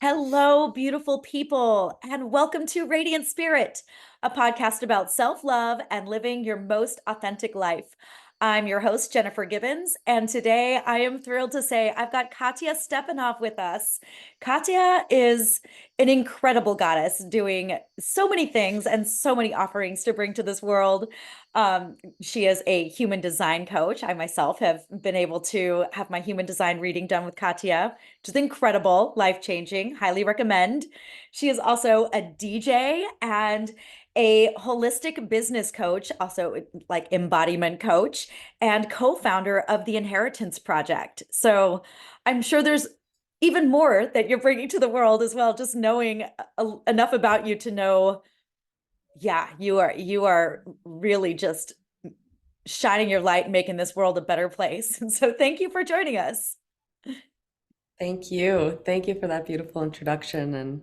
Hello, beautiful people, and welcome to Radiant Spirit, a podcast about self love and living your most authentic life. I'm your host, Jennifer Gibbons, and today I am thrilled to say I've got Katya Stepanov with us. Katya is an incredible goddess doing so many things and so many offerings to bring to this world. She is a human design coach. I myself have been able to have my human design reading done with Katya, which is incredible, life-changing, highly recommend. She is also a DJ and a holistic business coach, also like embodiment coach, and co-founder of the Inheritance Project. So I'm sure there's even more that you're bringing to the world as well, just knowing enough about you to know, yeah, you are really just shining your light, making this world a better place. And so thank you for joining us. Thank you. Thank you for that beautiful introduction. And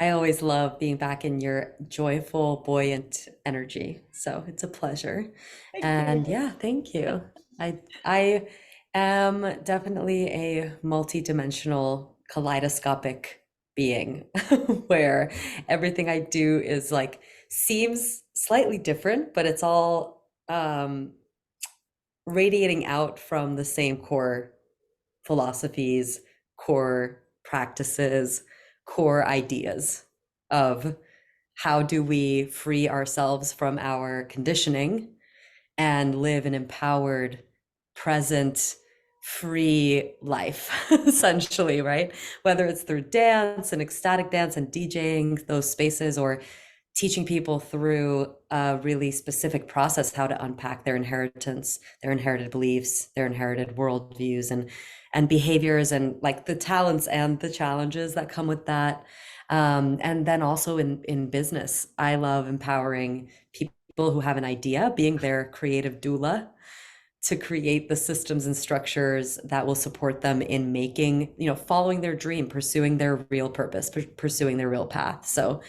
I always love being back in your joyful, buoyant energy. So it's a pleasure. Thank And you. yeah, thank you. I am definitely a multidimensional, kaleidoscopic being where everything I do is like seems slightly different, but it's all radiating out from the same core philosophies, core practices, core ideas of how do we free ourselves from our conditioning and live an empowered, present, free life, essentially, right? Whether it's through dance and ecstatic dance and DJing those spaces, or teaching people through a really specific process how to unpack their inheritance, their inherited beliefs, their inherited worldviews and behaviors, and like the talents and the challenges that come with that. And then also in business, I love empowering people who have an idea, being their creative doula, to create the systems and structures that will support them in making, following their dream, pursuing their real purpose, pursuing their real path. So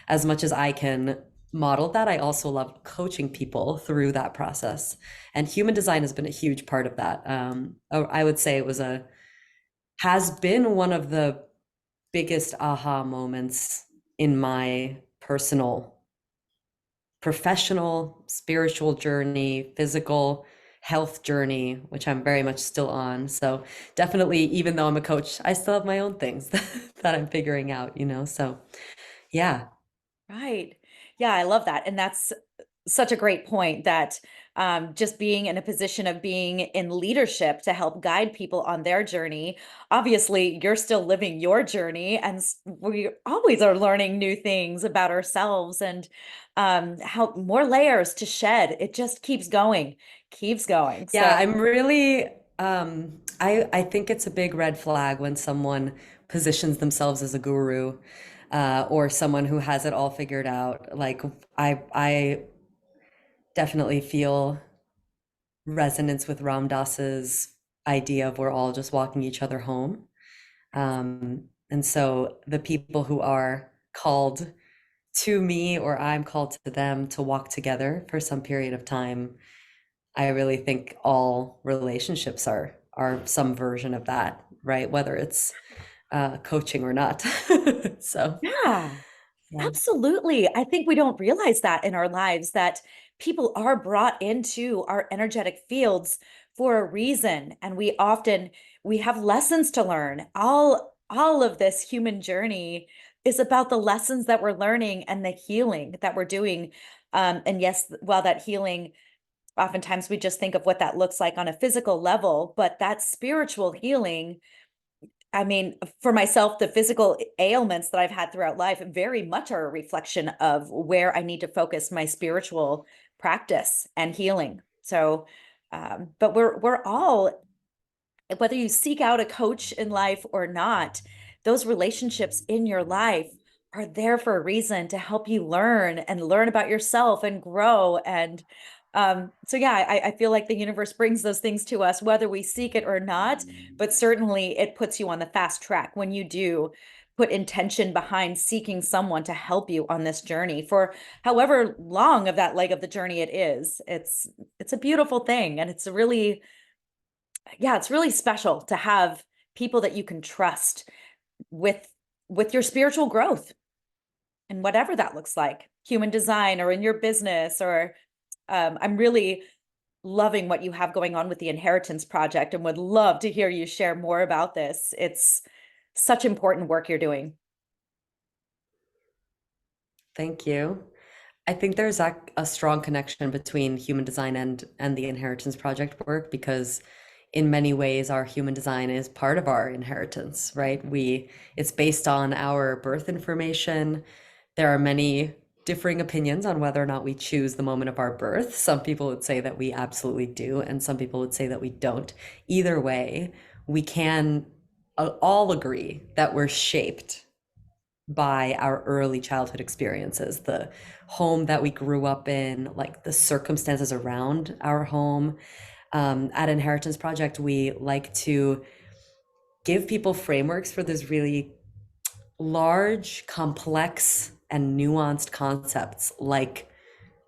as much as I can model that, I also love coaching people through that process. And human design has been a huge part of that. I would say has been one of the biggest aha moments in my personal, professional, spiritual journey, physical health journey, which I'm very much still on. So definitely, even though I'm a coach, I still have my own things that I'm figuring out. So yeah. Right. Yeah, I love that. And that's such a great point that just being in a position of being in leadership to help guide people on their journey. Obviously, you're still living your journey, and we always are learning new things about ourselves and how more layers to shed. It just keeps going, keeps going. Yeah, So, I'm really I think it's a big red flag when someone positions themselves as a guru, or someone who has it all figured out. Like I definitely feel resonance with Ram Dass's idea of we're all just walking each other home. And so the people who are called to me, or I'm called to them, to walk together for some period of time, I really think all relationships are some version of that, right? Whether it's coaching or not. So yeah. yeah. Absolutely. I think we don't realize that in our lives that people are brought into our energetic fields for a reason, and we have lessons to learn. All of this human journey is about the lessons that we're learning and the healing that we're doing. And yes, while that healing, oftentimes we just think of what that looks like on a physical level, but that spiritual healing, I mean, for myself, the physical ailments that I've had throughout life very much are a reflection of where I need to focus my spiritual practice and healing. So, but we're all, whether you seek out a coach in life or not, those relationships in your life are there for a reason to help you learn and learn about yourself and grow. And so, yeah, I feel like the universe brings those things to us, whether we seek it or not. But certainly it puts you on the fast track when you do put intention behind seeking someone to help you on this journey for however long of that leg of the journey it is. It's a beautiful thing. And it's really, yeah, it's really special to have people that you can trust with with your spiritual growth and whatever that looks like, human design or in your business, or I'm really loving what you have going on with the Inheritance Project and would love to hear you share more about this. It's such important work you're doing. Thank you. I think there's a strong connection between human design and the Inheritance Project work because in many ways our human design is part of our inheritance, right? It's based on our birth information. There are many differing opinions on whether or not we choose the moment of our birth. Some people would say that we absolutely do, and some people would say that we don't. Either way, we can all agree that we're shaped by our early childhood experiences, the home that we grew up in, like the circumstances around our home. At Inheritance Project, we like to give people frameworks for this really large, complex, and nuanced concepts like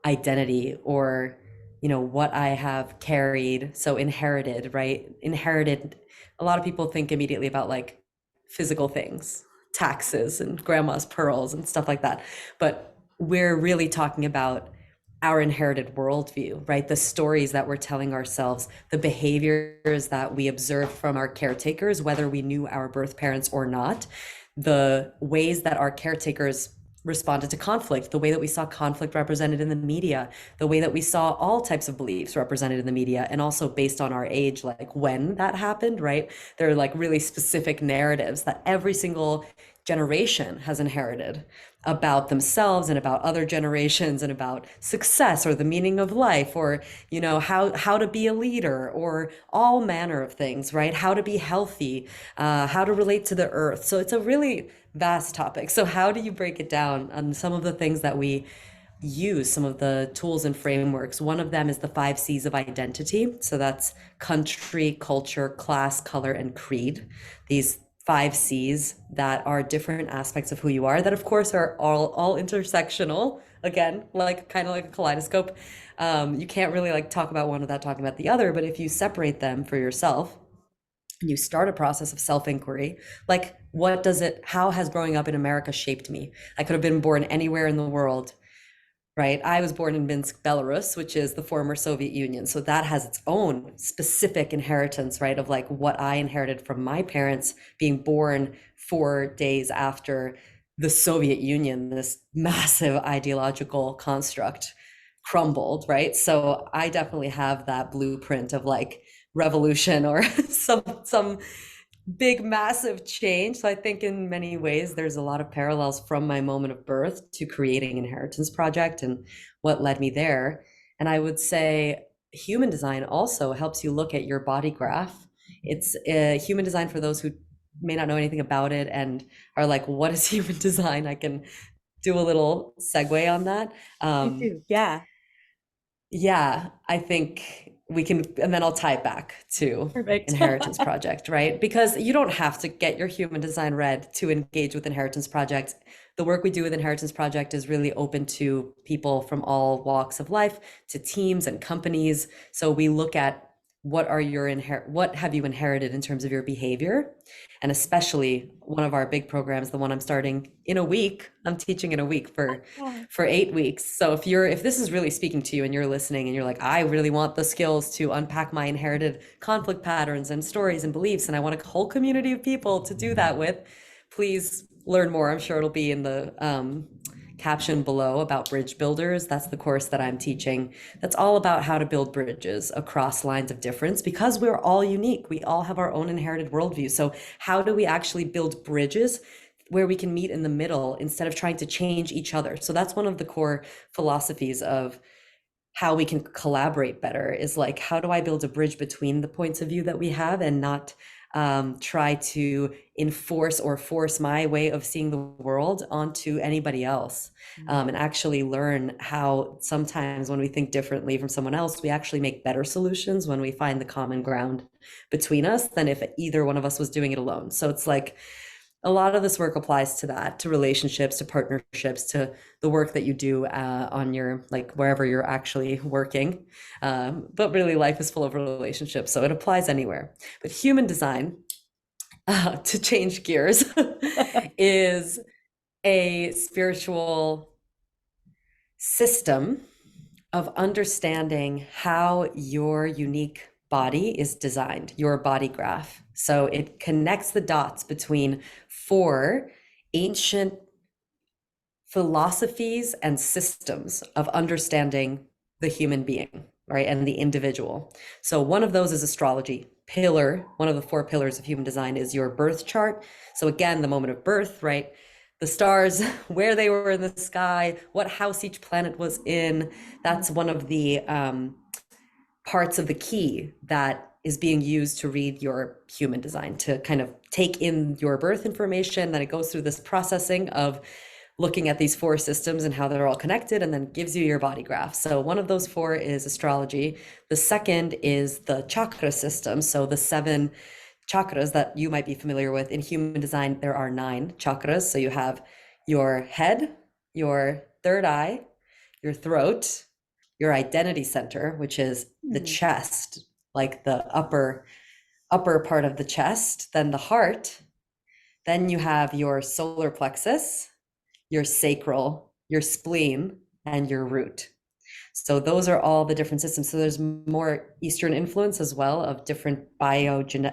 identity or what I have carried, so inherited, right? Inherited, a lot of people think immediately about like physical things, taxes and grandma's pearls and stuff like that, but we're really talking about our inherited worldview, right? The stories that we're telling ourselves, the behaviors that we observed from our caretakers, whether we knew our birth parents or not, the ways that our caretakers responded to conflict, the way that we saw conflict represented in the media, the way that we saw all types of beliefs represented in the media, and also based on our age, like when that happened, right? There are like really specific narratives that every single generation has inherited about themselves and about other generations and about success or the meaning of life or how to be a leader or all manner of things, right? How to be healthy, how to relate to the earth. So it's a really vast topic. So how do you break it down on some of the things that we use, some of the tools and frameworks? One of them is the 5 C's of identity. So that's country, culture, class, color, and creed. These 5 C's that are different aspects of who you are that of course are all intersectional, again, like kind of like a kaleidoscope. You can't really like talk about one without talking about the other, but if you separate them for yourself and you start a process of self-inquiry, like how has growing up in America shaped me? I could have been born anywhere in the world, right? I was born in Minsk, Belarus, which is the former Soviet Union. So that has its own specific inheritance, right? Of like what I inherited from my parents being born 4 days after the Soviet Union, this massive ideological construct crumbled, right? So I definitely have that blueprint of like revolution or some big massive change. So I think in many ways there's a lot of parallels from my moment of birth to creating Inheritance Project and what led me there. And I would say human design also helps you look at your body graph. It's human design for those who may not know anything about it and are like, what is human design? I can do a little segue on that. You do. Yeah. Yeah, I think we can, and then I'll tie it back to Perfect. Inheritance Project, right? Because you don't have to get your human design read to engage with Inheritance Project. The work we do with Inheritance Project is really open to people from all walks of life, to teams and companies. So we look at what have you inherited in terms of your behavior? And especially one of our big programs, the one I'm starting in a week, I'm teaching in a week Yeah. for 8 weeks. So if this is really speaking to you and you're listening and you're like, I really want the skills to unpack my inherited conflict patterns and stories and beliefs, and I want a whole community of people to do that with, please learn more. I'm sure it'll be in the caption below about bridge builders. That's the course that I'm teaching. That's all about how to build bridges across lines of difference because we're all unique. We all have our own inherited worldview. So how do we actually build bridges where we can meet in the middle instead of trying to change each other? So that's one of the core philosophies of how we can collaborate better, is like, how do I build a bridge between the points of view that we have and not try to enforce or force my way of seeing the world onto anybody else, and actually learn how sometimes when we think differently from someone else, we actually make better solutions when we find the common ground between us than if either one of us was doing it alone. So it's like, a lot of this work applies to that, to relationships, to partnerships, to the work that you do on your, like wherever you're actually working. But really life is full of relationships, so it applies anywhere. But human design to change gears, is a spiritual system of understanding how your unique body is designed, your body graph. So it connects the dots between four ancient philosophies and systems of understanding the human being, right? And the individual. So one of those is astrology. One of the four pillars of human design is your birth chart. So again, the moment of birth, right? The stars, where they were in the sky, what house each planet was in. That's one of the parts of the key that is being used to read your human design, to kind of take in your birth information. Then it goes through this processing of looking at these four systems and how they're all connected, and then gives you your body graph. So one of those four is astrology. The second is the chakra system. So the 7 chakras that you might be familiar with. In human design, there are 9 chakras. So you have your head, your third eye, your throat, your identity center, which is the chest, like the upper part of the chest, then the heart. Then you have your solar plexus, your sacral, your spleen, and your root. So those are all the different systems. So there's more Eastern influence as well of different biodynamic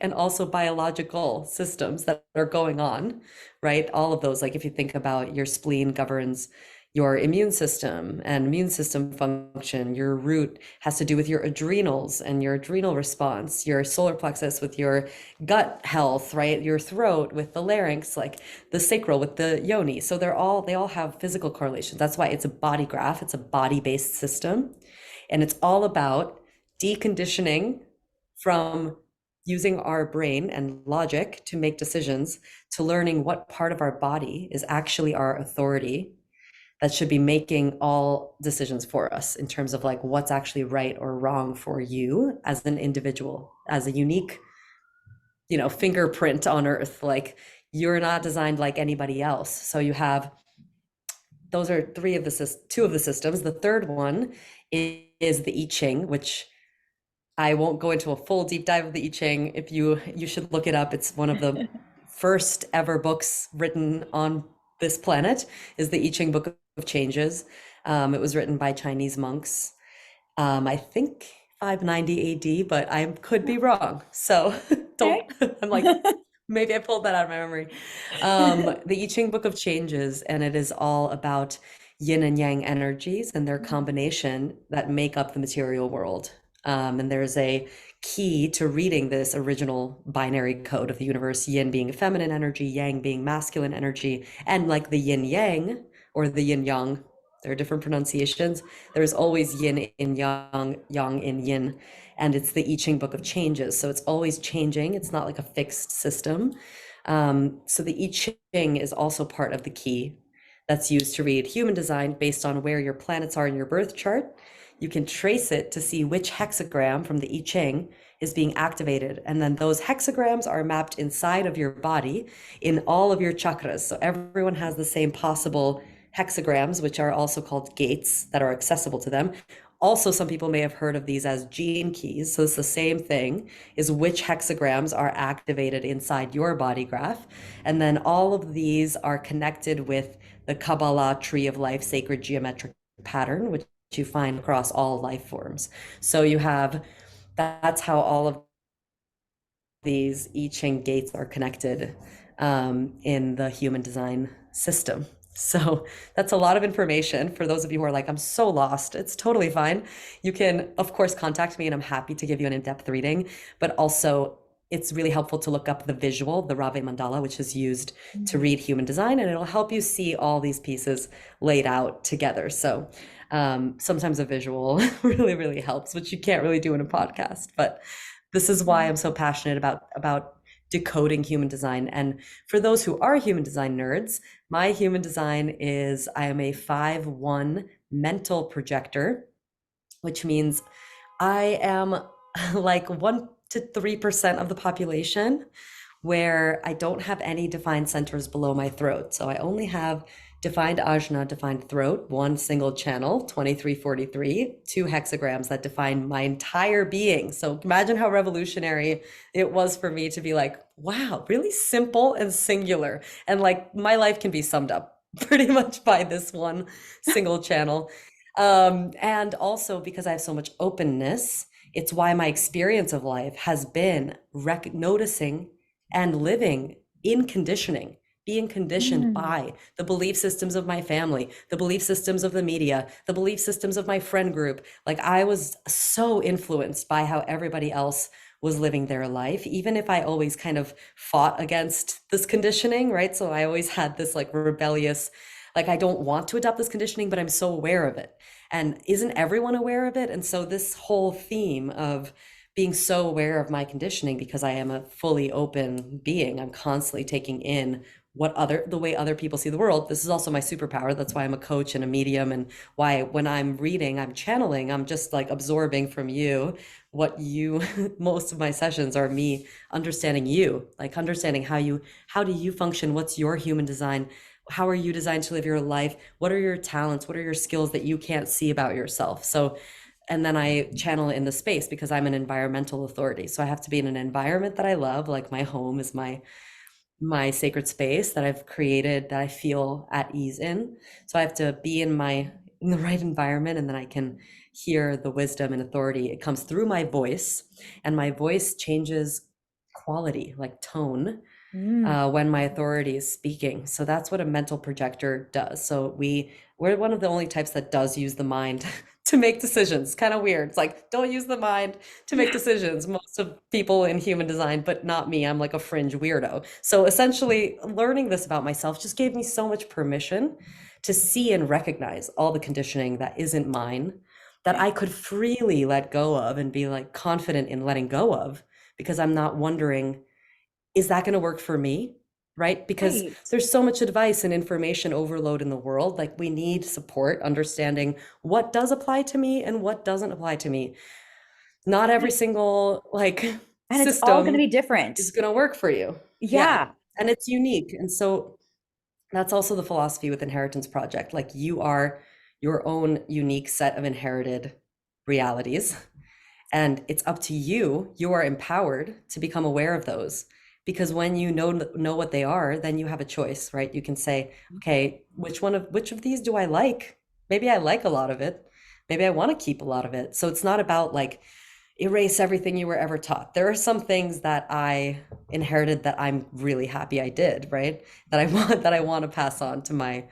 and also biological systems that are going on, right? All of those, like if you think about your spleen governs your immune system and immune system function, your root has to do with your adrenals and your adrenal response, your solar plexus with your gut health, right? Your throat with the larynx, like the sacral with the yoni. So they all have physical correlations. That's why it's a body graph. It's a body-based system. And it's all about deconditioning from using our brain and logic to make decisions, to learning what part of our body is actually our authority that should be making all decisions for us in terms of like what's actually right or wrong for you as an individual, as a unique, fingerprint on earth. Like you're not designed like anybody else. So you have, those are two of the systems. The third one is the I Ching, which I won't go into a full deep dive of the I Ching. If you should look it up. It's one of the first ever books written on this planet, is the I Ching Book of Changes. It was written by Chinese monks. I think 590 AD, but I could be wrong. So don't, I'm like, maybe I pulled that out of my memory. The I Ching Book of Changes, and it is all about yin and yang energies and their combination that make up the material world. And there's a key to reading this original binary code of the universe, yin being feminine energy, yang being masculine energy, and like the yin yang or the yin yang, there are different pronunciations. There's always yin in yang, yang in yin, and it's the I Ching Book of Changes. So it's always changing. It's not like a fixed system. So the I Ching is also part of the key that's used to read human design based on where your planets are in your birth chart. You can trace it to see which hexagram from the I Ching is being activated. And then those hexagrams are mapped inside of your body in all of your chakras. So everyone has the same possible hexagrams, which are also called gates that are accessible to them. Also, some people may have heard of these as gene keys. So it's the same thing, is which hexagrams are activated inside your body graph. And then all of these are connected with the Kabbalah tree of life, sacred geometric pattern, which you find across all life forms. So you have, that's how all of these I Ching gates are connected in the human design system. So that's a lot of information for those of you who are like, I'm so lost. It's totally fine. You can, of course, contact me and I'm happy to give you an in-depth reading, but also it's really helpful to look up the visual, the Rave Mandala, which is used to read human design, and it'll help you see all these pieces laid out together. So sometimes a visual really, really helps, which you can't really do in a podcast. But this is why I'm so passionate about decoding human design. And for those who are human design nerds, my human design is I am a 5-1 mental projector, which means I am like 1 to 3% of the population where I don't have any defined centers below my throat. So I only have Defined ajna, defined throat, one single channel, 2343, two hexagrams that define my entire being. So imagine how revolutionary it was for me to be like, wow, really simple and singular. And like my life can be summed up pretty much by this one single channel. And also because I have so much openness, it's why my experience of life has been noticing and living in conditioning, being conditioned Mm. by the belief systems of my family, the belief systems of the media, the belief systems of my friend group. Like I was so influenced by how everybody else was living their life, even if I always kind of fought against this conditioning, right? So I always had this like rebellious, like I don't want to adopt this conditioning, but I'm so aware of it. And isn't everyone aware of it? And so this whole theme of being so aware of my conditioning because I am a fully open being, I'm constantly taking in the way other people see the world. This is also my superpower. That's why I'm a coach and a medium, and why when I'm reading, I'm channeling, I'm just like absorbing from you what you most of my sessions are me understanding you, like understanding how do you function, what's your human design, how are you designed to live your life, what are your talents, what are your skills that you can't see about yourself. So and then I channel it in the space because I'm an environmental authority. So I have to be in an environment that I love, like my home is my sacred space that I've created that I feel at ease in. So I have to be in the right environment, and then I can hear the wisdom and authority. It comes through my voice, and my voice changes quality, like tone, Mm. when my authority is speaking. So that's what a mental projector does. So we're one of the only types that does use the mind to make decisions. Kind of weird. It's like, don't use the mind to make Yeah. decisions. Most of people in human design, but not me. I'm like a fringe weirdo. So essentially, learning this about myself just gave me so much permission to see and recognize all the conditioning that isn't mine, that Yeah. I could freely let go of and be like confident in letting go of, because I'm not wondering, is that going to work for me? Right? Because Right. there's so much advice and information overload in the world. Like we need support, understanding what does apply to me and what doesn't apply to me. Not every single like And it's all going to system be different. is going to work for you. Yeah. Yeah. And it's unique. And so that's also the philosophy with Inheritance Project. Like you are your own unique set of inherited realities, and it's up to you. You are empowered to become aware of those, because when you know what they are, then you have a choice, right? You can say, okay, which of these do I like? Maybe I like a lot of it. Maybe I want to keep a lot of it. So it's not about like erase everything you were ever taught. There are some things that I inherited that I'm really happy I did, right? That I want to pass on to my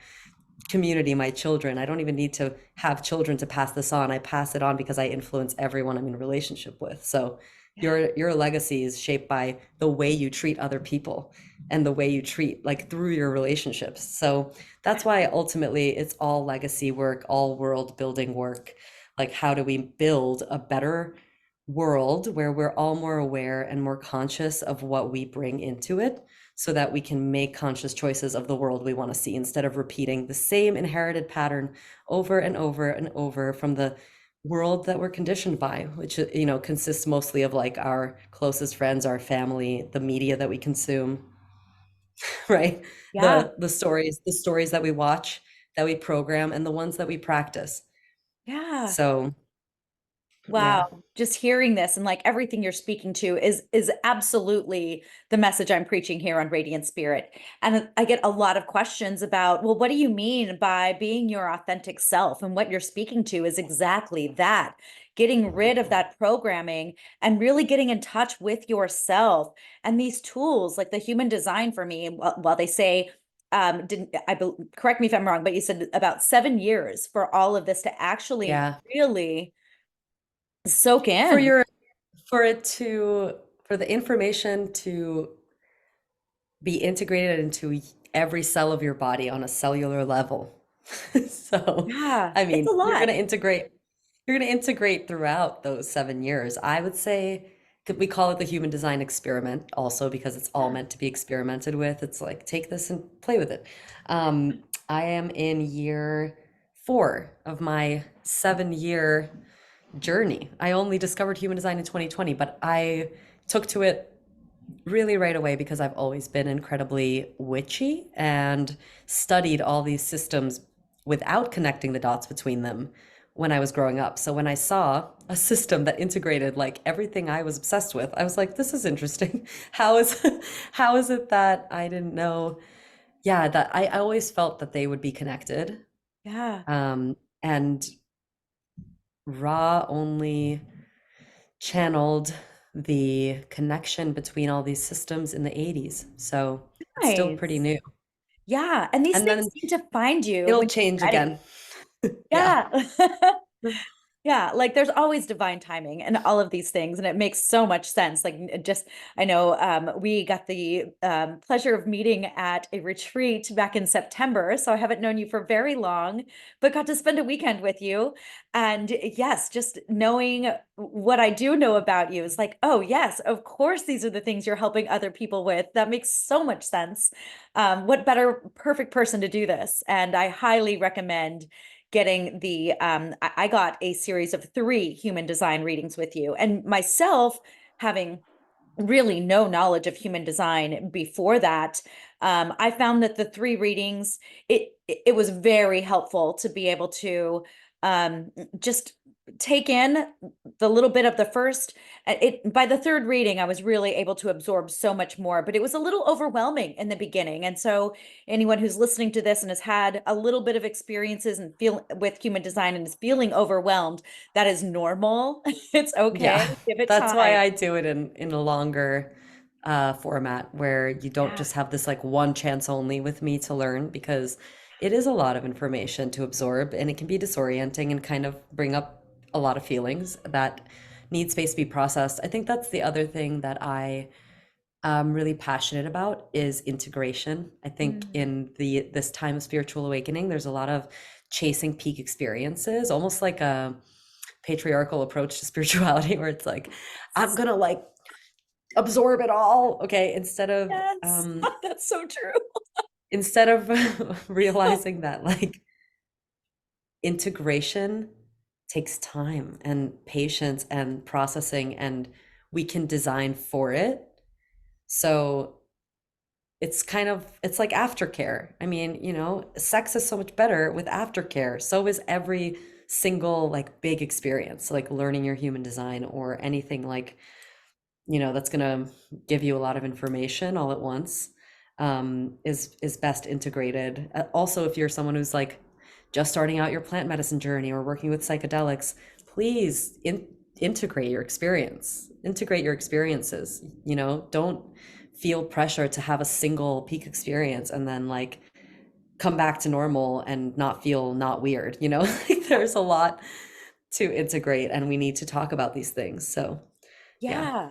community, my children. I don't even need to have children to pass this on. I pass it on because I influence everyone I'm in relationship with. So Yeah. your legacy is shaped by the way you treat other people and the way you treat like through your relationships. So that's why ultimately it's all legacy work, all world building work. Like how do we build a better world where we're all more aware and more conscious of what we bring into it, so that we can make conscious choices of the world we want to see, instead of repeating the same inherited pattern over and over and over from the world that we're conditioned by, which consists mostly of like our closest friends, our family, the media that we consume, right? Yeah. The stories that we watch, that we program, and the ones that we practice. Yeah. So yeah. Wow, just hearing this and like everything you're speaking to is absolutely the message I'm preaching here on Radiant Spirit. And I get a lot of questions about, well, what do you mean by being your authentic self? And what you're speaking to is exactly that. Getting rid of that programming and really getting in touch with yourself. And these tools, like the human design for me, while they say didn't correct me if I'm wrong, but you said about 7 years for all of this to actually Yeah. really soak For in. your for it to for the information to be integrated into every cell of your body on a cellular level. So, Yeah, I it's mean, a lot. you're going to integrate throughout those 7 years. I would say we call it the human design experiment also because it's all Yeah. meant to be experimented with. It's like, take this and play with it. I am in year 4 of my 7 year journey. I only discovered human design in 2020, but I took to it really right away because I've always been incredibly witchy and studied all these systems without connecting the dots between them when I was growing up. So when I saw a system that integrated like everything I was obsessed with, I was like, this is interesting. How is how is it that I didn't know? Yeah, that I always felt that they would be connected. Yeah. And Ra only channeled the connection between all these systems in the 80s. So it's still pretty Nice. new. Yeah. And these And things then seem to find you it'll when change you're ready. again. Yeah. Yeah. Yeah, like there's always divine timing and all of these things, and it makes so much sense. Like just, I know we got the pleasure of meeting at a retreat back in September, so I haven't known you for very long, but got to spend a weekend with you. And yes, just knowing what I do know about you is like, oh yes, of course these are the things you're helping other people with. That makes so much sense. What better perfect person to do this? And I highly recommend getting the I got a series of 3 human design readings with you, and myself having really no knowledge of human design before that. I found that the 3 readings, it was very helpful to be able to just take in the little bit of the first. It by the third reading, I was really able to absorb so much more, but it was a little overwhelming in the beginning. And so, anyone who's listening to this and has had a little bit of experiences and feel with human design and is feeling overwhelmed, that is normal. It's okay. Yeah. Give it That's why time. I do it in a longer format where you don't Yeah. just have this like one chance only with me to learn because it is a lot of information to absorb and it can be disorienting and kind of bring up a lot of feelings that need space to be processed. I think that's the other thing that I'm really passionate about is integration. I think Mm. in this time of spiritual awakening, there's a lot of chasing peak experiences, almost like a patriarchal approach to spirituality, where it's like, I'm gonna like absorb it all, okay, Yes, that's so true. instead of realizing that like integration takes time and patience and processing, and we can design for it. So it's like aftercare. I mean, sex is so much better with aftercare. So is every single like big experience, like learning your human design or anything like, that's gonna give you a lot of information all at once, is best integrated. Also, if you're someone who's like just starting out your plant medicine journey or working with psychedelics, please integrate your experiences. Don't feel pressure to have a single peak experience and then like come back to normal and not feel not weird. Like there's a lot to integrate and we need to talk about these things. So yeah. Yeah.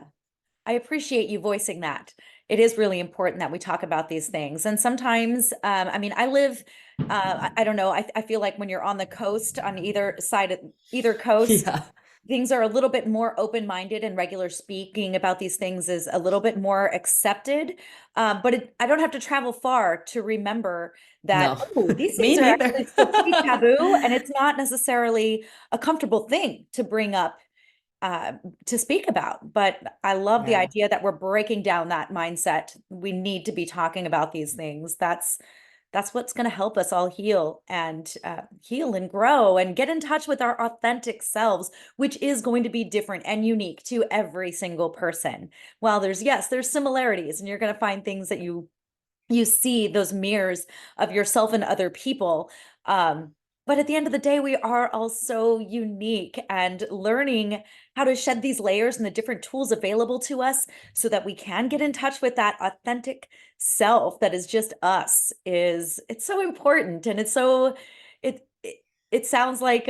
I appreciate you voicing that. It is really important that we talk about these things. And sometimes, I mean, I live, I don't know, I feel like when you're on the coast, on either side of either coast, Yeah. things are a little bit more open-minded and regular speaking about these things is a little bit more accepted. But I don't have to travel far to remember that, No. oh, these Me things are neither. actually still pretty taboo, and it's not necessarily a comfortable thing to bring up uh, to speak about. But I love the Yeah. idea that we're breaking down that mindset. We need to be talking about these things. That's what's going to help us all heal and grow and get in touch with our authentic selves, which is going to be different and unique to every single person. While there's similarities, and you're going to find things that you see those mirrors of yourself and other people. But at the end of the day, we are all so unique, and learning how to shed these layers and the different tools available to us so that we can get in touch with that authentic self that is just us is it's so important. And it sounds like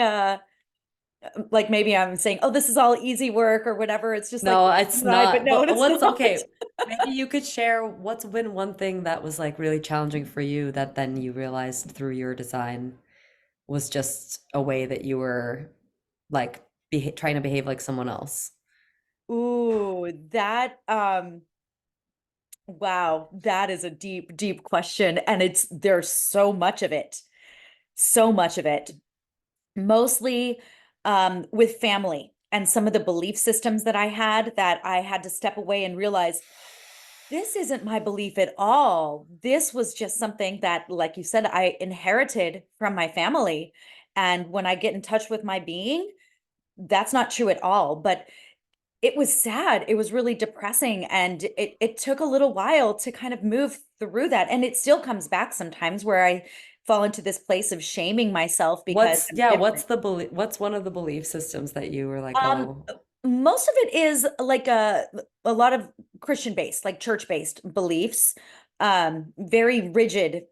maybe I'm saying, oh, this is all easy work or whatever. It's just like No, it's right, but not. no, But it's what's not. okay? Maybe you could share what's been one thing that was like really challenging for you that then you realized through your design was just a way that you were like trying to behave like someone else. Ooh, that wow, that is a deep, deep question. And there's so much of it. So much of it. Mostly with family and some of the belief systems that I had to step away and realize This isn't my belief at all. This was just something that, like you said, I inherited from my family. And when I get in touch with my being, that's not true at all. But it was sad. It was really depressing. And it took a little while to kind of move through that. And it still comes back sometimes where I fall into this place of shaming myself because What's, I'm yeah, different. what's the belief, what's one of the belief systems that you were like, Um, oh, Most of it is like a lot of Christian based, like church based beliefs, very rigid,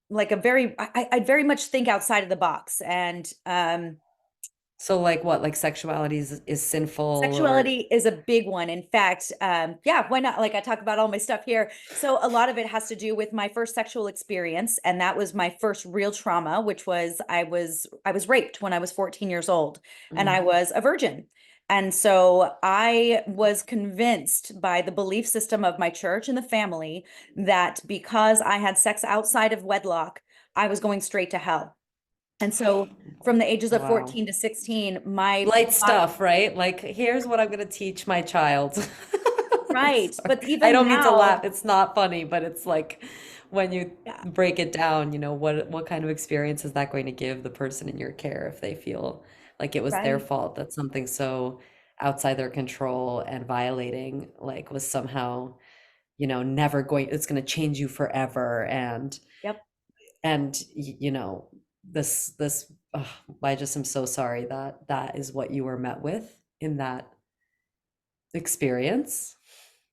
like a very I very much think outside of the box. And so like what, like sexuality is sinful or sexuality is a big one. In fact, yeah, why not? Like I talk about all my stuff here. So a lot of it has to do with my first sexual experience, and that was my first real trauma, which was I was raped when I was 14 years old, and I mm. was a virgin. And so I was convinced by the belief system of my church and the family that because I had sex outside of wedlock, I was going straight to hell. And so from the ages of Wow. 14 to 16, my Light body. stuff, right? Like, here's what I'm going to teach my child. Right. Sorry. But I even don't mean to now, laugh. It's not funny, but it's like when you yeah, break it down, what kind of experience is that going to give the person in your care if they feel like it was their right. fault that something so outside their control and violating like was somehow, never going, it's going to change you forever Yep. this ugh, I just am so sorry that that is what you were met with in that experience.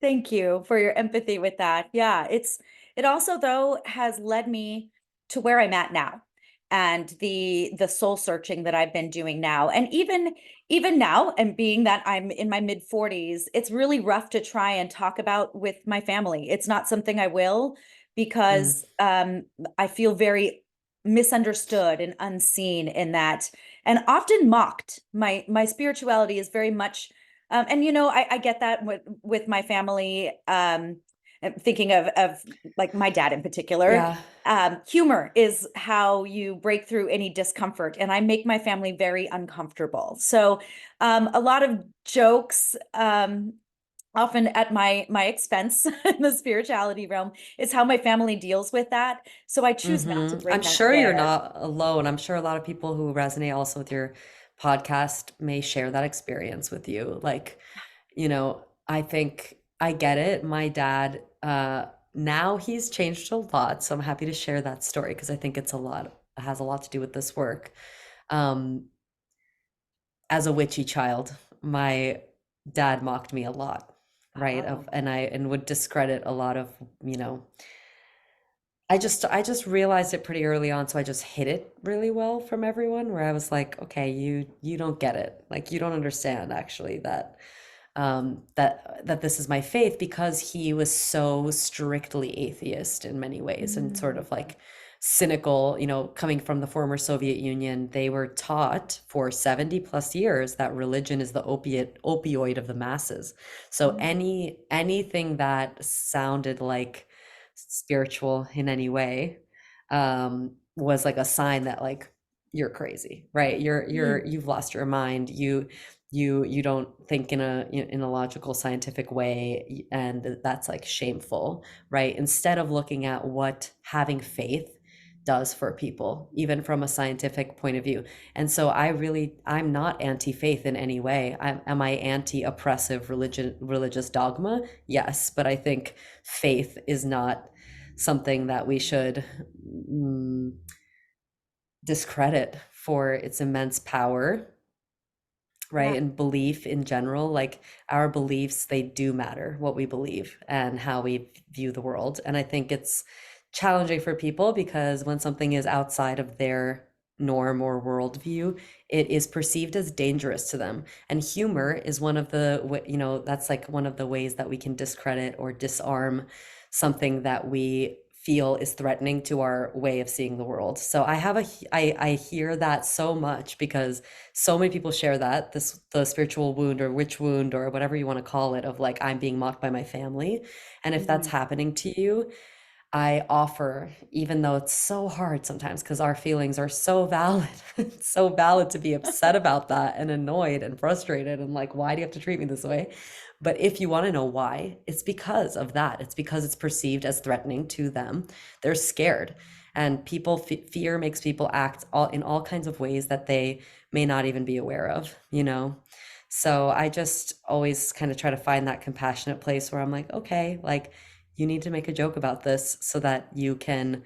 Thank you for your empathy with that. Yeah, it also though has led me to where I'm at now and the soul searching that I've been doing now. And even now, and being that I'm in my mid 40s, it's really rough to try and talk about with my family. It's not something I will Mm. because I feel very misunderstood and unseen in that and often mocked. My spirituality is very much and I get that with my family. I'm thinking of like my dad in particular. Yeah. Humor is how you break through any discomfort, and I make my family very uncomfortable. So, a lot of jokes, often at my expense in the spirituality realm, is how my family deals with that. So I choose not to I'm bring that sure you're there. not alone. I'm sure a lot of people who resonate also with your podcast may share that experience with you. Like, I think I get it. My dad, now he's changed a lot, so I'm happy to share that story because I think it has a lot to do with this work. Um, as a witchy child, my dad mocked me a lot, right? Oh, And would discredit a lot of, you know, I just realized it pretty early on, so I just hid it really well from everyone where I was like, okay, you don't get it. Like you don't understand actually that that this is my faith because he was so strictly atheist in many ways and sort mm, of like cynical, coming from the former Soviet Union. They were taught for 70 plus years that religion is the opioid of the masses. So mm, anything that sounded like spiritual in any way was like a sign that like you're crazy, right? mm. You've lost your mind. You don't think in a logical scientific way, and that's like shameful, right? Instead of looking at what having faith does for people even from a scientific point of view. And so I'm not anti-faith in any way. Am I anti-oppressive religious dogma? Yes, but I think faith is not something that we should mm, discredit for its immense power, Yeah. right? And belief in general, like our beliefs, they do matter, what we believe and how we view the world. And I think it's challenging for people because when something is outside of their norm or worldview, it is perceived as dangerous to them. And humor is one of that's like one of the ways that we can discredit or disarm something that we feel is threatening to our way of seeing the world. So I hear that so much because so many people share that the spiritual wound or witch wound or whatever you want to call it of like I'm being mocked by my family. And if that's Mm, happening to you, I offer, even though it's so hard sometimes because our feelings are so valid, it's so valid to be upset about that and annoyed and frustrated and like, why do you have to treat me this way? But if you want to know why, it's because of that. It's because it's perceived as threatening to them. They're scared. And fear makes people act in all kinds of ways that they may not even be aware of, you know? So I just always kind of try to find that compassionate place where I'm like, okay, like you need to make a joke about this so that you can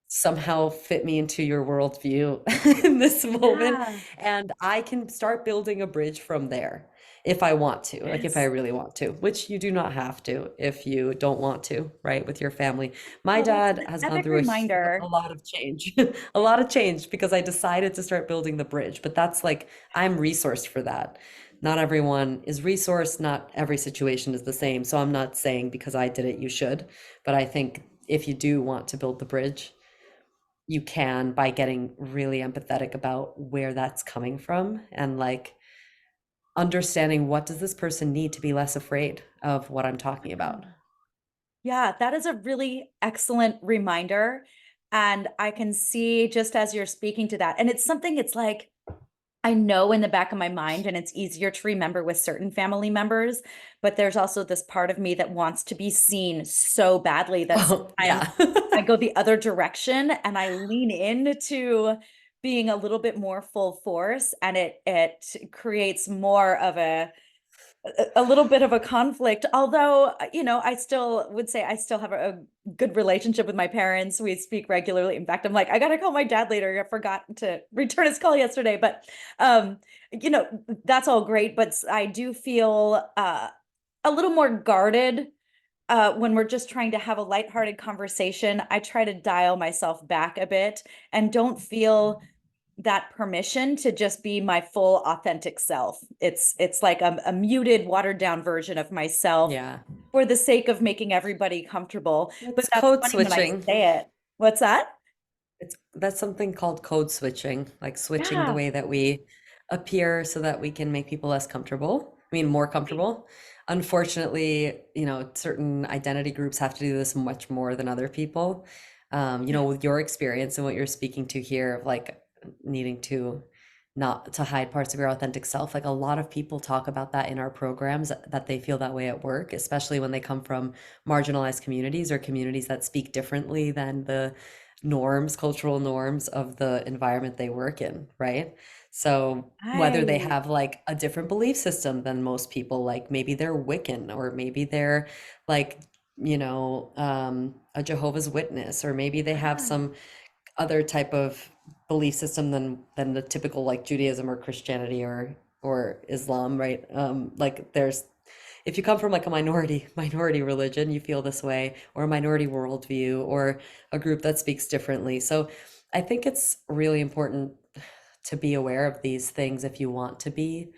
somehow fit me into your worldview in this moment, Yeah. and I can start building a bridge from there if I want to, like if I Yes. really want to, which you do not have to if you don't want to, right, with your family. My Well, that's dad an has gone epic through a reminder. lot of change, a lot of change because I decided to start building the bridge, but that's like I'm resourced for that. Not everyone is resourced, not every situation is the same. So I'm not saying because I did it, you should, but I think if you do want to build the bridge, you can by getting really empathetic about where that's coming from and like understanding what does this person need to be less afraid of what I'm talking about. Yeah, that is a really excellent reminder. And I can see just as you're speaking to that, and it's something it's like I know in the back of my mind, and it's easier to remember with certain family members, but there's also this part of me that wants to be seen so badly that Oh, sometimes yeah. I go the other direction and I lean into being a little bit more full force, and it creates more of a little bit of a conflict, although, I still would say I still have a good relationship with my parents. We speak regularly. In fact, I'm like, I gotta call my dad later. I forgot to return his call yesterday, but um, that's all great. But I do feel a little more guarded when we're just trying to have a lighthearted conversation. I try to dial myself back a bit and don't feel that permission to just be my full authentic self. It's like a muted, watered down version of myself Yeah. for the sake of making everybody comfortable. But It's that's code funny when I switching. say it. What's that? That's something called code switching, like switching the Yeah. way that we appear so that we can make people less comfortable. I mean, more Right. comfortable. Unfortunately, certain identity groups have to do this much more than other people. Yeah. With your experience and what you're speaking to here of like needing to not to hide parts of your authentic self. Like a lot of people talk about that in our programs that they feel that way at work, especially when they come from marginalized communities or communities that speak differently than the norms, cultural norms of the environment they work in, right? So whether they Right. have like a different belief system than most people, like maybe they're Wiccan or maybe they're like, a Jehovah's Witness, or maybe they have Yeah. some other type of belief system than the typical like Judaism or Christianity or Islam, right? Like there's if you come from like a minority religion, you feel this way, or a minority worldview, or a group that speaks differently. So I think it's really important to be aware of these things if you want to be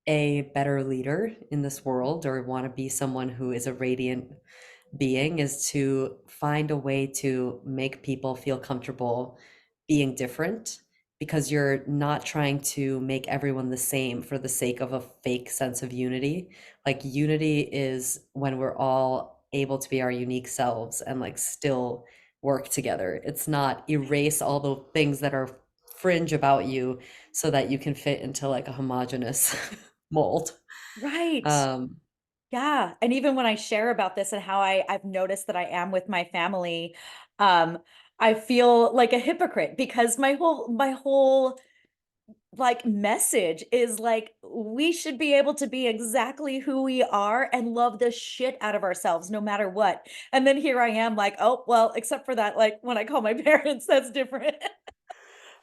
a better leader in this world or want to be someone who is a radiant being, is to find a way to make people feel comfortable being different, because you're not trying to make everyone the same for the sake of a fake sense of unity. Like unity is when we're all able to be our unique selves and like still work together. It's not erase all the things that are fringe about you so that you can fit into like a homogenous mold. Right. Um, Yeah. And even when I share about this and how I've noticed that I am with my family, um, I feel like a hypocrite because my whole like message is like we should be able to be exactly who we are and love the shit out of ourselves no matter what. And then here I am like, oh, well, except for that, like when I call my parents, that's different.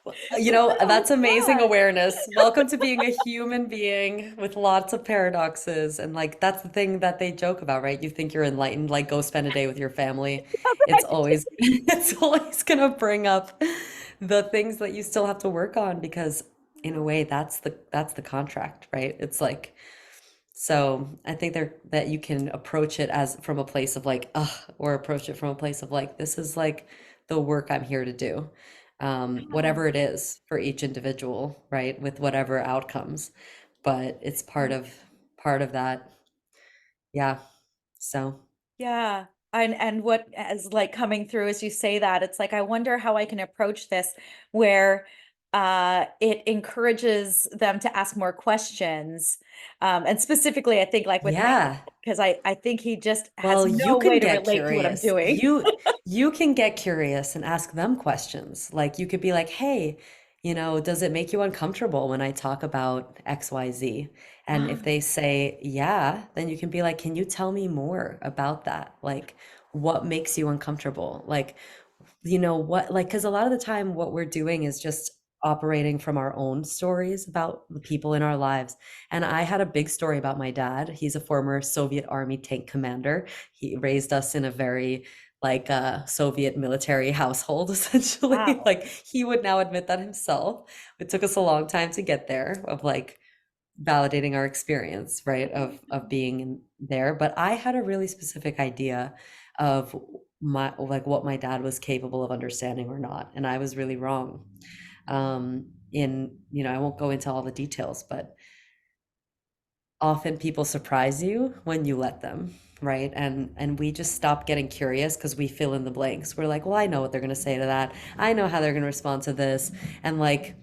But no, That's it's amazing not. awareness. Welcome to being a human being with lots of paradoxes. And like that's the thing that they joke about, right? You think you're enlightened, like go spend a day with your family. It's Right. always it's always gonna bring up the things that you still have to work on because in a way that's the contract, right? It's like so I think that you can approach it as from a place of like, ugh, or approach it from a place of like, this is like the work I'm here to do. Yeah. Whatever it is for each individual, right? With whatever outcomes. But it's part of that. Yeah. So Yeah. And what is like coming through as you say that, it's like I wonder how I can approach this where it encourages them to ask more questions. And specifically, I think like with my, Yeah. because I think he just has Well, you no can way to get relate to what I'm curious. doing. You can get curious and ask them questions. Like you could be like, "Hey, does it make you uncomfortable when I talk about XYZ?" And if they say, "Yeah," then you can be like, "Can you tell me more about that? Like what makes you uncomfortable?" Like what, like, because a lot of the time what we're doing is just operating from our own stories about the people in our lives. And I had a big story about my dad. He's a former Soviet Army tank commander. He raised us in a very like Soviet military household, essentially. Wow. Like he would now admit that himself. It took us a long time to get there, of like validating our experience, right? Of being in there. But I had a really specific idea of my like what my dad was capable of understanding or not. And I was really wrong. I won't go into all the details, but often people surprise you when you let them, right? And we just stop getting curious because we fill in the blanks. We're like, well, I know what they're going to say to that. I know how they're going to respond to this. And like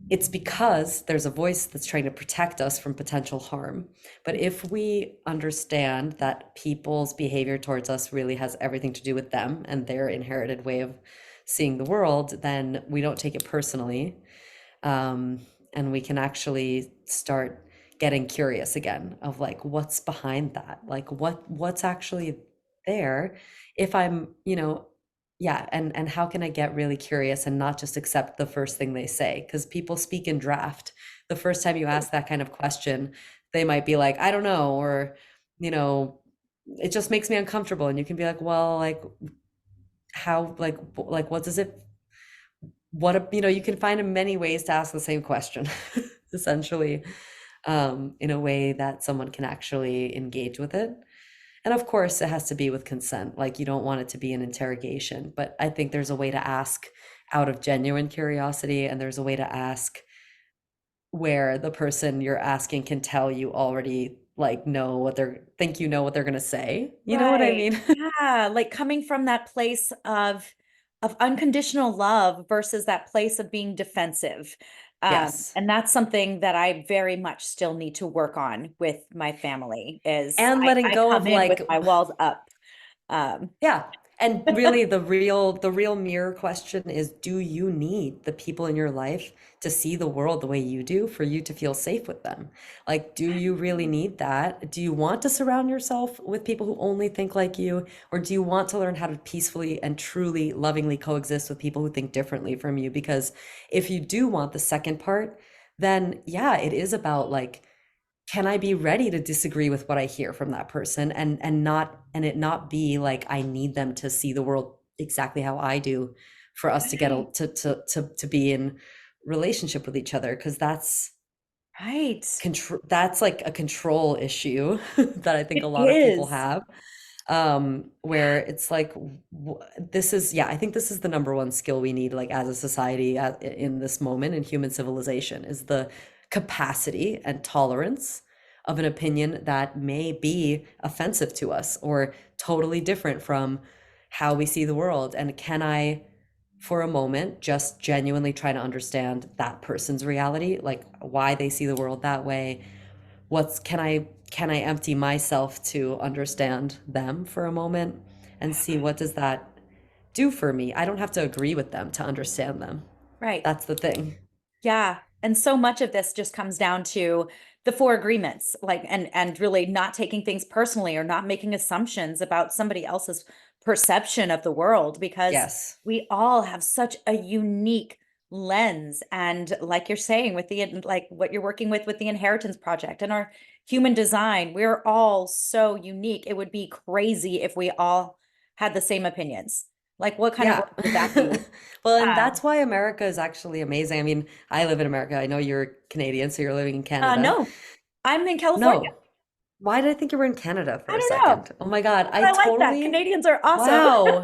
it's because there's a voice that's trying to protect us from potential harm. But if we understand that people's behavior towards us really has everything to do with them and their inherited way of seeing the world, then we don't take it personally. um, and we can actually start getting curious again of like what's behind that, like what's actually there. If I'm yeah, and how can I get really curious and not just accept the first thing they say, because people speak in draft. The first time you ask that kind of question, they might be like, I don't know, or you know it just makes me uncomfortable, and you can be like, well, like how, like what does it, you can find many ways to ask the same question, essentially, in a way that someone can actually engage with it. And of course, it has to be with consent. Like you don't want it to be an interrogation, but I think there's a way to ask out of genuine curiosity, and there's a way to ask where the person you're asking can tell you already like know what they're think you know what they're going to say. You know what I Right. mean? Yeah, like coming from that place of unconditional love versus that place of being defensive. Yes. And that's something that I very much still need to work on with my family is And I, letting I go come of in with like, my walls up. Um, yeah. And really the real mirror question is, do you need the people in your life to see the world the way you do for you to feel safe with them? Like, do you really need that? Do you want to surround yourself with people who only think like you? Or do you want to learn how to peacefully and truly lovingly coexist with people who think differently from you? Because if you do want the second part, then yeah, it is about like, can I be ready to disagree with what I hear from that person, and it not be like I need them to see the world exactly how I do for us to get right. to be in relationship with each other, because Right. that's like a control issue that I think a It lot of people is. have, where it's like this is, yeah, I think this is the number one skill we need, like as a society, in this moment in human civilization, is the capacity and tolerance of an opinion that may be offensive to us or totally different from how we see the world. And can I, for a moment, just genuinely try to understand that person's reality, like why they see the world that way? What's can I empty myself to understand them for a moment and see what does that do for me? I don't have to agree with them to understand them. Right. That's the thing. Yeah. And so much of this just comes down to the four agreements, like and really not taking things personally or not making assumptions about somebody else's perception of the world because Yes. we all have such a unique lens. And like you're saying with the like what you're working with the inheritance project and our human design, we're all so unique. It would be crazy if we all had the same opinions. Like what kind of Yeah. world would that be? Well, and Um, that's why America is actually amazing. I mean, I live in America. I know you're Canadian, so you're living in Canada. no, I'm in California. No. Why did I think you were in Canada for I a don't know, second? Oh my God. but I like that. Canadians are awesome. Wow.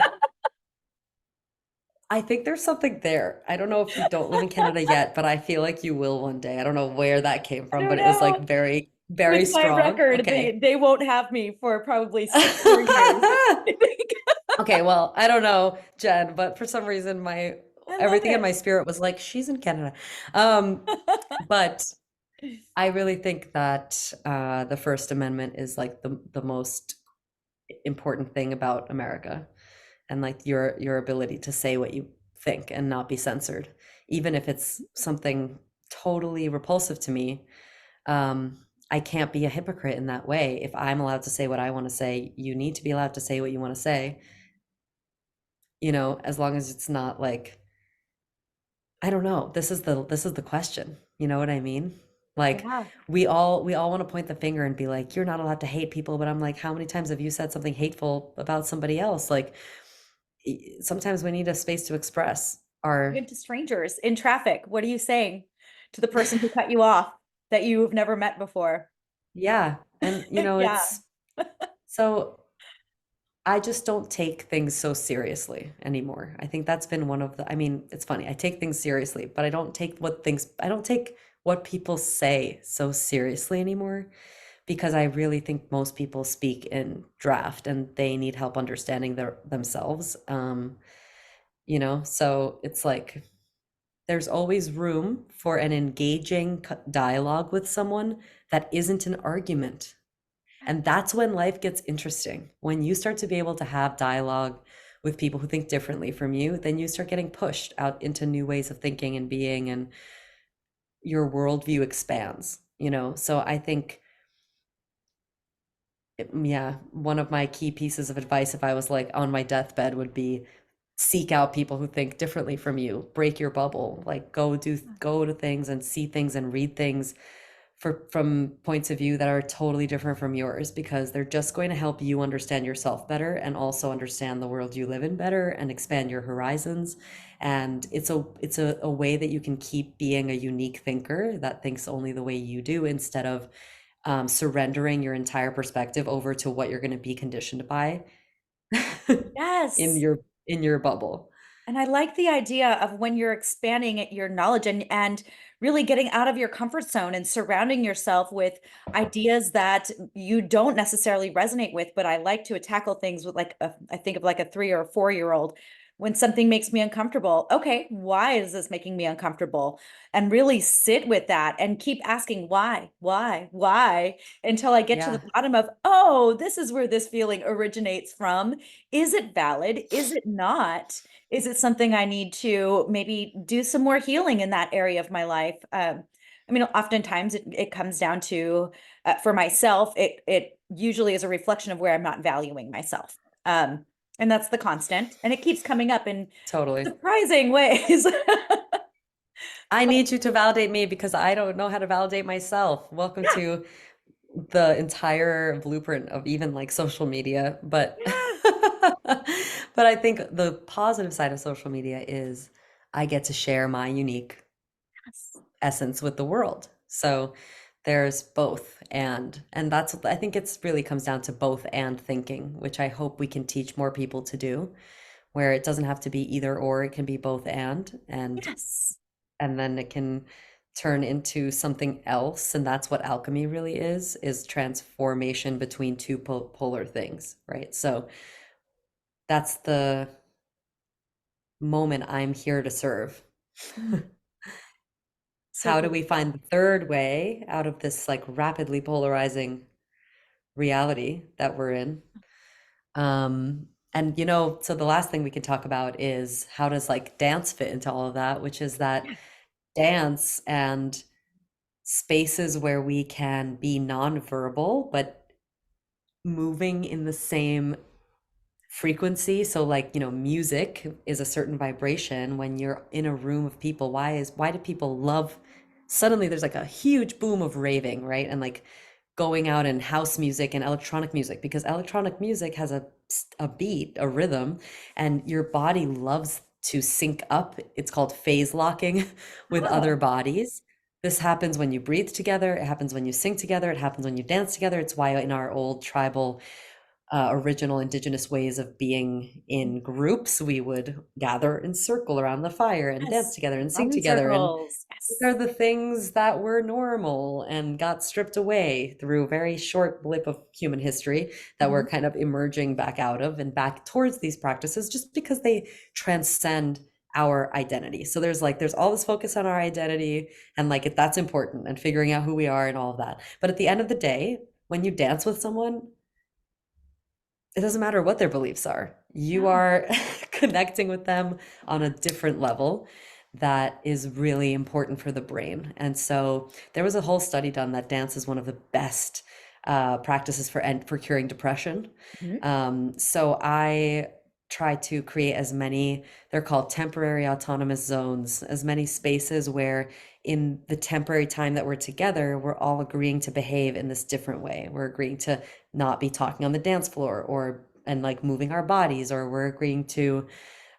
I think there's something there. I don't know if you don't live in Canada yet, but I feel like you will one day. I don't know where that came I from, don't but it was like know. very, With very my strong. record, Okay. they won't have me for probably 6 more years. I think. Okay, well, I don't know, Jen, but for some reason my I love Everything in it. my spirit was like, she's in Canada. Um, but I really think that the First Amendment is like the most important thing about America, and like your ability to say what you think and not be censored, even if it's something totally repulsive to me. I can't be a hypocrite in that way. If I'm allowed to say what I want to say, you need to be allowed to say what you want to say, as long as it's not like, I don't know. This is the question. You know what I mean? Like Yeah. we all want to point the finger and be like, you're not allowed to hate people, but I'm like, how many times have you said something hateful about somebody else? Like sometimes we need a space to express our. Even to strangers in traffic, what are you saying to the person who cut you off that you've never met before? Yeah. And Yeah. it's so I just don't take things so seriously anymore. I think that's been one of the, I mean, it's funny. I take things seriously, but I don't take what people say so seriously anymore, because I really think most people speak in draft and they need help understanding themselves. So it's like there's always room for an engaging dialogue with someone that isn't an argument. And that's when life gets interesting. When you start to be able to have dialogue with people who think differently from you, then you start getting pushed out into new ways of thinking and being, and your worldview expands, So I think, yeah, one of my key pieces of advice, if I was like on my deathbed, would be seek out people who think differently from you, break your bubble, like go to things and see things and read things from points of view that are totally different from yours, because they're just going to help you understand yourself better and also understand the world you live in better and expand your horizons. And it's a way that you can keep being a unique thinker that thinks only the way you do, instead of surrendering your entire perspective over to what you're going to be conditioned by in Yes. your bubble. And I like the idea of when you're expanding your knowledge and really getting out of your comfort zone and surrounding yourself with ideas that you don't necessarily resonate with. But I like to tackle things with I think of like a 3 or 4 year old. When something makes me uncomfortable, okay, why is this making me uncomfortable? And really sit with that and keep asking why, until I get to the Yeah, bottom of, oh, this is where this feeling originates from. Is it valid? Is it not? Is it something I need to maybe do some more healing in that area of my life? I mean, oftentimes it comes down to, for myself, it usually is a reflection of where I'm not valuing myself. And that's the constant, and it keeps coming up in totally. surprising ways. I But need you to validate me because I don't know how to validate myself. Welcome yeah, to the entire blueprint of even like social media. But yeah, but I think the positive side of social media is I get to share my unique yes. essence with the world. So there's both, and that's what I think it's really comes down to, both and thinking, which I hope we can teach more people to do, where it doesn't have to be either or, it can be both Yes. and then it can turn into something else. And that's what alchemy really is transformation between two polar things, right? So that's the moment I'm here to serve. Mm, so How do we find beautiful. the third way out of this like rapidly polarizing reality that we're in? And so the last thing we can talk about is, how does like dance fit into all of that, which is that Yeah. dance and spaces where we can be nonverbal but moving in the same frequency. So like, music is a certain vibration when you're in a room of people. Why do people love, suddenly there's like a huge boom of raving, right? And like going out and house music and electronic music, because electronic music has a beat, a rhythm, and your body loves to sync up. It's called phase locking with other Oh, bodies. This happens when you breathe together, it happens when you sing together, it happens when you dance together. It's why in our old tribal original indigenous ways of being in groups, we would gather in circle around the fire and dance yes. together and sing Love in together. And circles. these are Yes. the things that were normal and got stripped away through a very short blip of human history that we're Mhm. kind of emerging back out of and back towards these practices, just because they transcend our identity. So there's all this focus on our identity and like that's important and figuring out who we are and all of that. But at the end of the day, when you dance with someone, it doesn't matter what their beliefs are. You No. are connecting with them on a different level that is really important for the brain. And so there was a whole study done that dance is one of the best practices for curing depression. Mhm. So I try to create as many, they're called temporary autonomous zones, as many spaces where in the temporary time that we're together, we're all agreeing to behave in this different way. We're agreeing to not be talking on the dance floor or and like moving our bodies, or we're agreeing to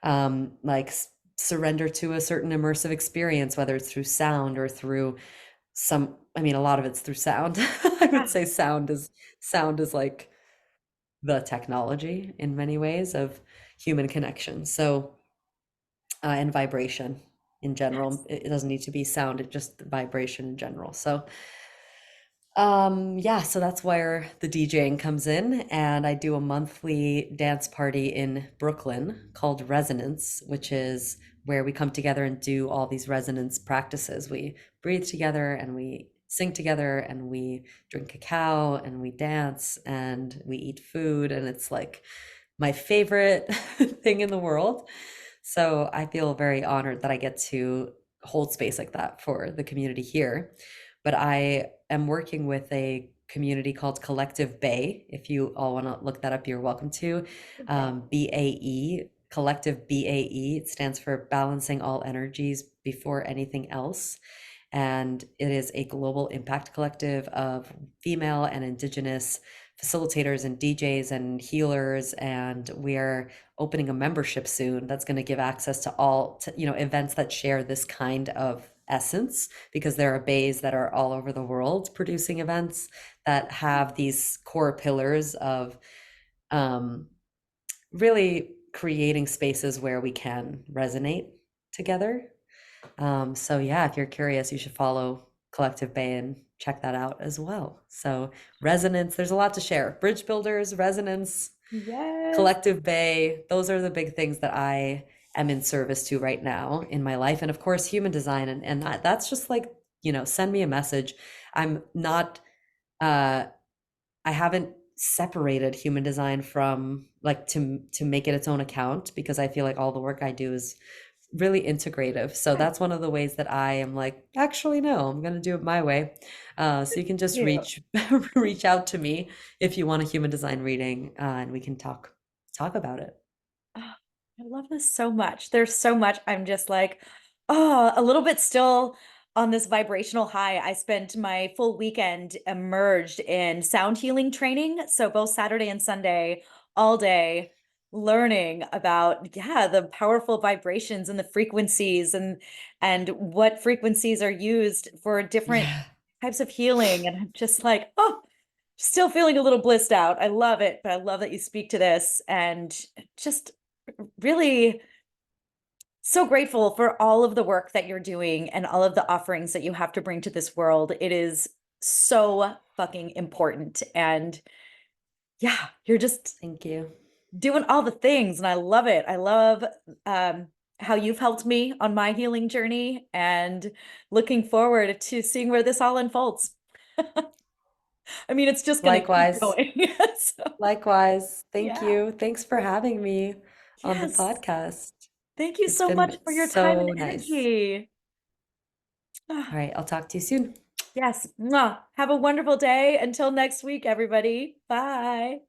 like surrender to a certain immersive experience, whether it's through sound or through some, I mean, a lot of it's through sound. I would Yeah. say sound is like the technology in many ways of human connection. So, and vibration in Yes. general. It doesn't need to be sound, it just vibration in general. So, yeah, so that's where the DJing comes in, and I do a monthly dance party in Brooklyn called Resonance, which is where we come together and do all these resonance practices. We breathe together and we sing together and we drink cacao and we dance and we eat food, and it's like my favorite thing in the world. So I feel very honored that I get to hold space like that for the community here. But I am working with a community called Collective Bay. If you all want to look that up, you're welcome to. Okay. BAE, Collective BAE. It stands for Balancing All Energies Before Anything Else. And it is a global impact collective of female and indigenous facilitators and DJs and healers. And we are opening a membership soon that's going to give access to events that share this kind of essence, because there are bays that are all over the world producing events that have these core pillars of um, really creating spaces where we can resonate together. So yeah, if you're curious, you should follow Collective Bay and check that out as well. So resonance, there's a lot to share. Bridge builders, resonance, Yes. Collective Bay, those are the big things that I am in service to right now in my life. And of course, human design. And that's just like, send me a message. I'm not, uh, I haven't separated human design from like to make it its own account, because I feel like all the work I do is really integrative. So Yeah. that's one of the ways that I am like, actually, no, I'm gonna do it my way. So you can just You. reach out to me if you want a human design reading, and we can talk about it. Oh, I love this so much. There's so much. I'm just like, oh, a little bit still on this vibrational high. I spent my full weekend immersed in sound healing training. So both Saturday and Sunday, all day, learning about, yeah, the powerful vibrations and the frequencies and what frequencies are used for different Yeah. types of healing. And I'm just like, oh, still feeling a little blissed out. I love it, but I love that you speak to this and just really so grateful for all of the work that you're doing and all of the offerings that you have to bring to this world. It is so fucking important. And yeah, you're just Thank you. doing all the things and I love it. I love um how you've helped me on my healing journey and looking forward to seeing where this all unfolds. I mean, it's just going to keep Likewise. going. So, Likewise. Thank yeah. you. Thanks for having me on the Yes. podcast. Thank you It's so much been for your time and so nice. energy. All right, I'll talk to you soon. Yes. Mwah. Have a wonderful day. Until next week, everybody. Bye.